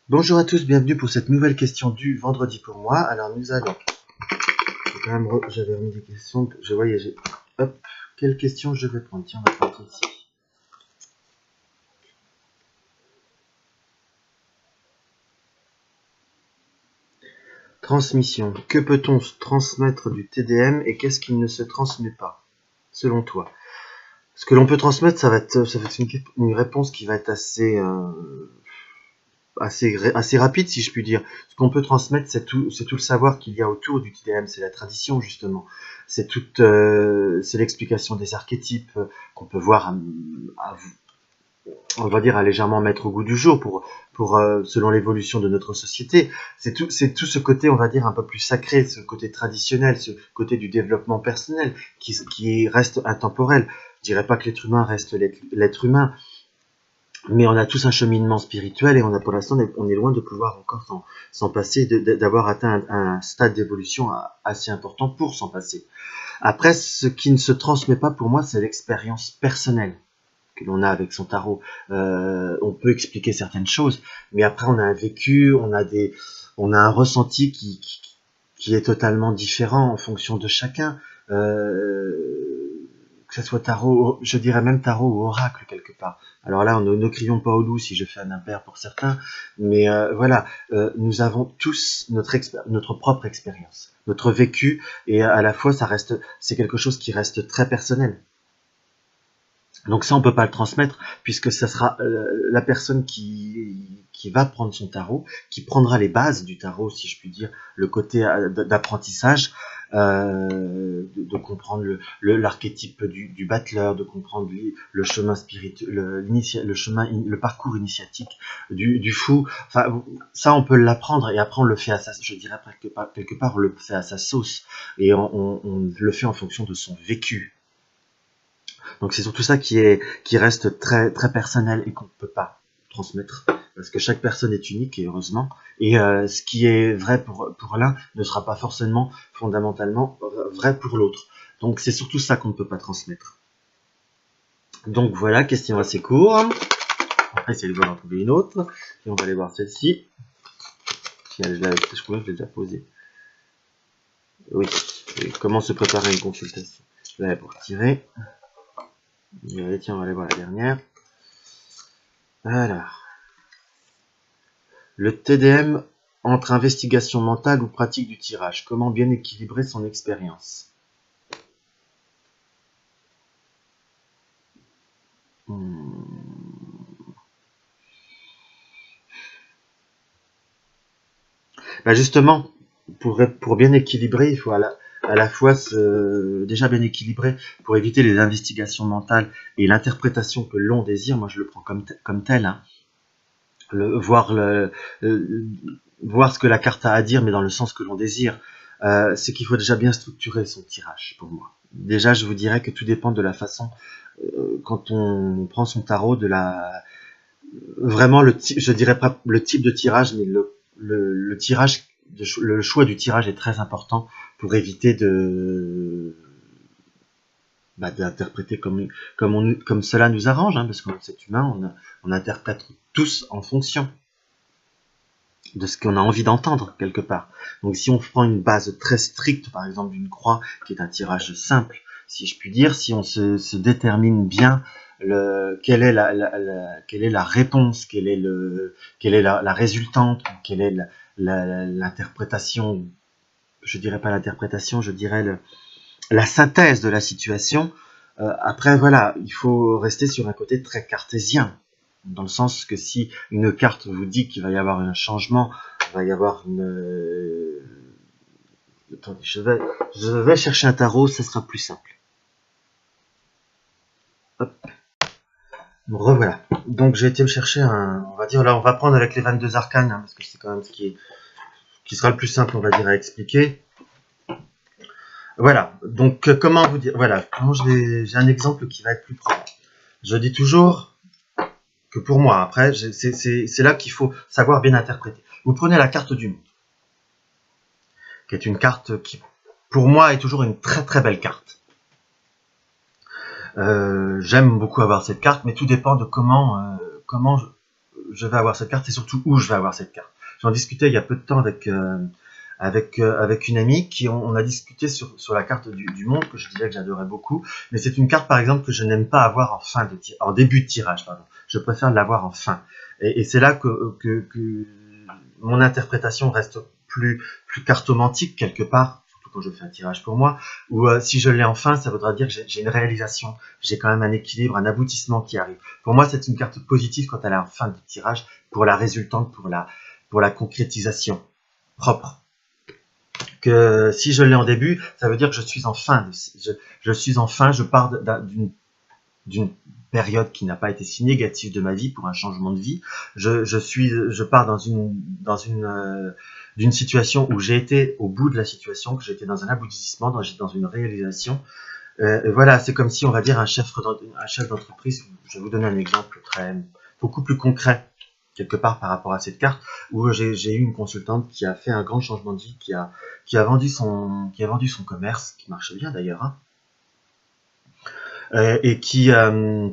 Bonjour à tous, bienvenue pour cette nouvelle question du vendredi pour moi. Alors nous allons, j'avais remis des questions, je voyais, hop, quelle question je vais prendre? Tiens, on va prendre ici. Transmission. Que peut-on transmettre du TDM et qu'est-ce qui ne se transmet pas, selon toi? Ce que l'on peut transmettre, ça va être une réponse qui va être assez rapide, si je puis dire. Ce qu'on peut transmettre, c'est tout le savoir qu'il y a autour du TDM, c'est la tradition justement, c'est l'explication des archétypes qu'on peut voir, on va dire, à légèrement mettre au goût du jour selon l'évolution de notre société. C'est tout ce côté, on va dire, un peu plus sacré, ce côté traditionnel, ce côté du développement personnel qui reste intemporel. Je dirais pas que l'être humain reste l'être humain, mais on a tous un cheminement spirituel et pour l'instant, on est loin de pouvoir encore s'en passer, d'avoir atteint un stade d'évolution assez important pour s'en passer. Après, ce qui ne se transmet pas pour moi, c'est l'expérience personnelle que l'on a avec son tarot. On peut expliquer certaines choses, mais après, on a un vécu, on a un ressenti qui est totalement différent en fonction de chacun. Que ce soit tarot, je dirais même tarot ou oracle quelque part. Alors là, ne crions pas au loup si je fais un impair pour certains, mais voilà, nous avons tous notre propre expérience, notre vécu, et à la fois c'est quelque chose qui reste très personnel. Donc ça, on peut pas le transmettre, puisque ça sera la personne qui va prendre son tarot, qui prendra les bases du tarot, si je puis dire, le côté d'apprentissage, de comprendre l'archétype du battleur, de comprendre le chemin spirituel, le parcours initiatique du fou. Enfin, ça, on peut l'apprendre, et après on le fait je dirais quelque part, on le fait à sa sauce, et on le fait en fonction de son vécu. Donc c'est surtout ça qui reste très très personnel et qu'on ne peut pas transmettre, parce que chaque personne est unique, et heureusement, et ce qui est vrai pour l'un ne sera pas forcément fondamentalement vrai pour l'autre. Donc c'est surtout ça qu'on ne peut pas transmettre. Donc voilà, question assez courte. Après, essayer de en trouver une autre, et on va aller voir celle-ci. Je crois que je l'ai déjà posée. Oui, comment se préparer à une consultation? Je l'avais pour retirer. Tiens, on va aller voir la dernière. Alors, le TDM entre investigation mentale ou pratique du tirage. Comment bien équilibrer son expérience? Ben justement, pour bien équilibrer, il faut à la fois déjà bien équilibrer pour éviter les investigations mentales et l'interprétation que l'on désire. Moi, je le prends comme tel, hein. Voir ce que la carte a à dire, mais dans le sens que l'on désire. C'est qu'il faut déjà bien structurer son tirage, pour moi. Déjà, je vous dirais que tout dépend de la façon, quand on prend son tarot, vraiment je dirais pas le type de tirage, mais le tirage, le choix du tirage est très important pour éviter d'interpréter comme cela nous arrange, hein, parce que c'est humain, on interprète tous en fonction de ce qu'on a envie d'entendre quelque part. Donc si on prend une base très stricte, par exemple d'une croix, qui est un tirage simple, si je puis dire, si on se détermine bien quelle est la réponse, quelle est la résultante, quelle est l'interprétation, je dirais pas l'interprétation, je dirais la synthèse de la situation. Après voilà, il faut rester sur un côté très cartésien, dans le sens que si une carte vous dit qu'il va y avoir un changement, il va y avoir attendez, je vais chercher un tarot, ça sera plus simple. Hop. Revoilà. Donc j'ai été me chercher on va dire, là on va prendre avec les 22 arcanes, hein, parce que c'est quand même ce qui sera le plus simple, on va dire, à expliquer. Voilà, donc comment vous dire, voilà, j'ai un exemple qui va être plus propre. Je dis toujours que pour moi, après, c'est là qu'il faut savoir bien interpréter. Vous prenez la carte du monde, qui est une carte qui, pour moi, est toujours une très très belle carte. J'aime beaucoup avoir cette carte, mais tout dépend de comment je vais avoir cette carte et surtout où je vais avoir cette carte. J'en discutais il y a peu de temps avec une amie on a discuté sur la carte du monde que je disais que j'adorais beaucoup, mais c'est une carte par exemple que je n'aime pas avoir en début de tirage, pardon. Je préfère l'avoir en fin. Et c'est là que mon interprétation reste plus cartomantique quelque part, surtout quand je fais un tirage pour moi, ou si je l'ai en fin, ça voudra dire que j'ai une réalisation, j'ai quand même un équilibre, un aboutissement qui arrive. Pour moi, c'est une carte positive quand elle est en fin de tirage, pour la résultante, pour la concrétisation propre. Que si je l'ai en début, ça veut dire que je suis en fin, je pars d'une période qui n'a pas été si négative de ma vie pour un changement de vie. Je pars d'une situation où j'ai été au bout de la situation, que j'ai été dans un aboutissement, dans une réalisation. Voilà, c'est comme si, on va dire, un chef d'entreprise, je vais vous donner un exemple beaucoup plus concret, quelque part par rapport à cette carte, où j'ai eu une consultante qui a fait un grand changement de vie, qui a vendu son commerce, qui marche bien d'ailleurs, hein, et qui,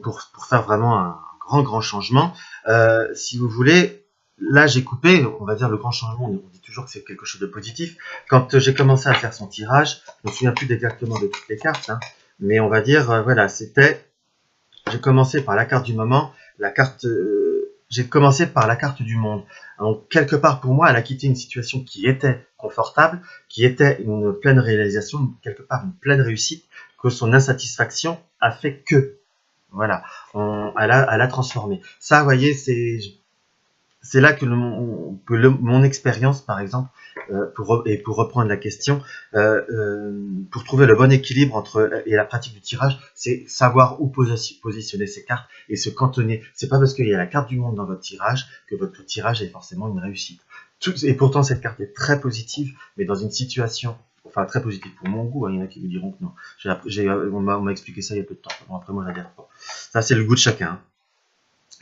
pour faire vraiment un grand changement, si vous voulez, là j'ai coupé, on va dire le grand changement, on dit toujours que c'est quelque chose de positif. Quand j'ai commencé à faire son tirage, je me souviens plus exactement de toutes les cartes, hein, mais on va dire, voilà, j'ai commencé par la carte du moment, j'ai commencé par la carte du monde. Donc, quelque part, pour moi, elle a quitté une situation qui était confortable, qui était une pleine réalisation, quelque part une pleine réussite, que son insatisfaction a fait que. Voilà, elle a transformé. Ça, vous voyez, c'est là que mon expérience, par exemple, pour reprendre la question, pour trouver le bon équilibre et la pratique du tirage, c'est savoir où positionner ses cartes et se cantonner. C'est pas parce qu'il y a la carte du monde dans votre tirage que votre tirage est forcément une réussite. Et pourtant, cette carte est très positive, mais dans une situation, enfin très positive pour mon goût, hein, il y en a qui me diront que non. On m'a expliqué ça il y a peu de temps. Bon, après, moi, j'adhère pas. Ça, c'est le goût de chacun. Hein.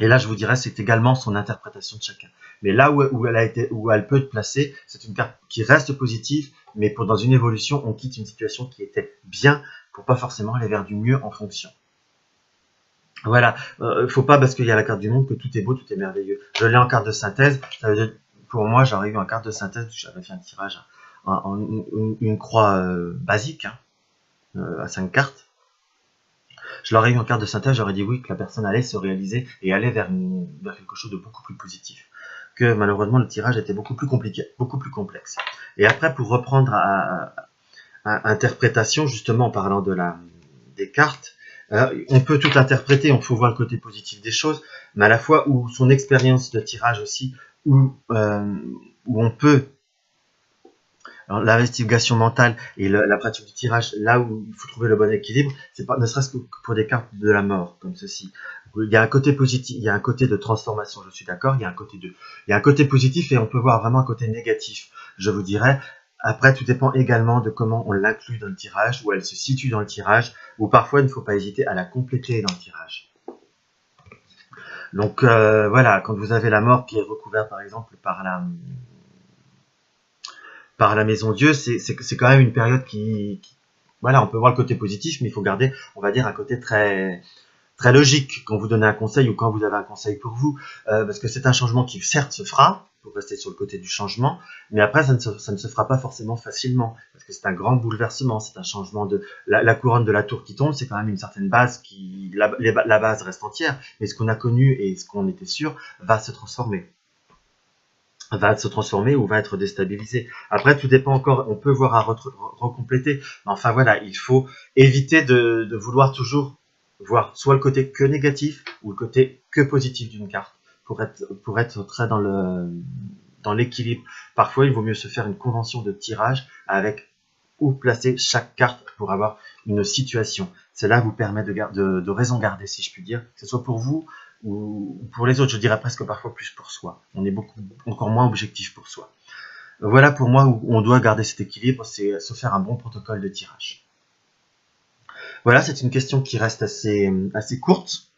Et là, je vous dirais, c'est également son interprétation de chacun. Mais là où elle peut être placée, c'est une carte qui reste positive, mais dans une évolution, on quitte une situation qui était bien pour pas forcément aller vers du mieux en fonction. Voilà, faut pas parce qu'il y a la carte du monde que tout est beau, tout est merveilleux. Je l'ai en carte de synthèse, ça veut dire, pour moi, j'aurais eu en carte de synthèse, j'avais fait un tirage en une croix basique, hein, à 5 cartes. Je l'aurais eu en carte de synthèse, j'aurais dit oui, que la personne allait se réaliser et aller vers quelque chose de beaucoup plus positif. Que malheureusement, le tirage était beaucoup plus compliqué, beaucoup plus complexe. Et après, pour reprendre à interprétation, justement en parlant des cartes, on peut tout interpréter, on faut voir le côté positif des choses, mais à la fois où son expérience de tirage aussi, où on peut l'investigation mentale et la pratique du tirage, là où il faut trouver le bon équilibre, c'est pas ne serait-ce que pour des cartes de la mort comme ceci. Il y a un côté positif, il y a un côté de transformation, je suis d'accord, il y a un côté positif et on peut voir vraiment un côté négatif, je vous dirais. Après, tout dépend également de comment on l'inclut dans le tirage, où elle se situe dans le tirage, ou parfois il ne faut pas hésiter à la compléter dans le tirage. Donc voilà, quand vous avez la mort qui est recouverte par exemple par la maison Dieu, c'est quand même une période voilà, on peut voir le côté positif, mais il faut garder, on va dire, un côté très logique quand vous donnez un conseil ou quand vous avez un conseil pour vous, parce que c'est un changement qui certes se fera, pour rester sur le côté du changement, mais après ça ne se fera pas forcément facilement, parce que c'est un grand bouleversement, c'est un changement de la couronne de la tour qui tombe, c'est quand même une certaine base la base reste entière, mais ce qu'on a connu et ce qu'on était sûr va se transformer ou va être déstabilisé. Après, tout dépend encore, on peut voir à recompléter, mais enfin voilà, il faut éviter de vouloir toujours voir soit le côté que négatif ou le côté que positif d'une carte pour être très dans l'équilibre. Parfois, il vaut mieux se faire une convention de tirage avec où placer chaque carte pour avoir une situation. Cela vous permet de raison garder, si je puis dire, que ce soit pour vous ou pour les autres, je dirais presque parfois plus pour soi. On est encore moins objectif pour soi. Voilà pour moi où on doit garder cet équilibre, c'est se faire un bon protocole de tirage. Voilà, c'est une question qui reste assez courte.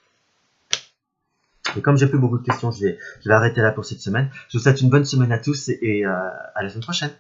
Et comme j'ai plus beaucoup de questions, je vais arrêter là pour cette semaine. Je vous souhaite une bonne semaine à tous et à la semaine prochaine.